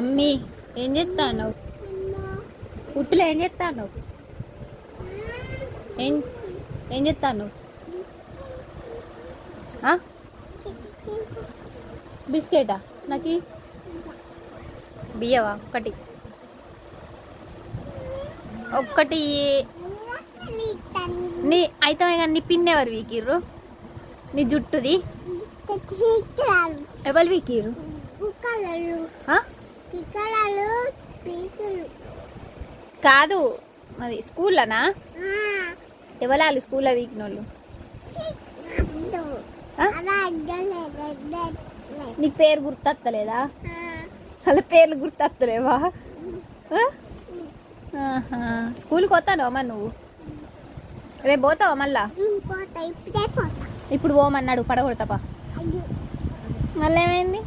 Mummy ఏం చేస్తాను? పుట్టులో ఏం చేస్తాను? ఏం ఏం చేస్తాను? బిస్కెటా నాకు బియ్యవా? ఒకటి ఒక్కటి నీ అయితే కానీ నీ పిన్ ఎవరు వీకిర్రు? నీ జుట్టుది ఎవరు వీకిర్రు? కాదు మరి స్కూల్లోనా? ఎవరు స్కూల్లో వీకినోళ్ళు? నీకు పేరు గుర్తొస్తలేదా? వాళ్ళ పేర్లు గుర్తొస్తలేవా? స్కూల్కి పోతాను అమ్మ. నువ్వు రేపు పోతావా మళ్ళా? ఇప్పుడు పోమన్నాడు పడగొడతాపా. మళ్ళీ ఏమైంది?